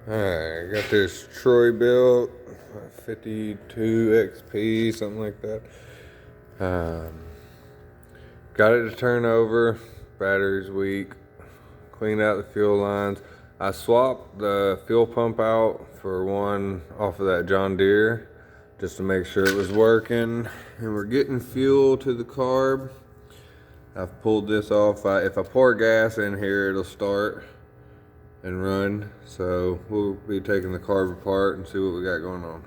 Alright, got this Troybilt 52 XP, something like that. Got it to turn over, battery's weak, cleaned out the fuel lines. I swapped the fuel pump out for one off of that John Deere just to make sure it was working. And we're getting fuel to the carb. I've pulled this off. If I pour gas in here, it'll start and run. So we'll be taking the carb apart and see what we got going on.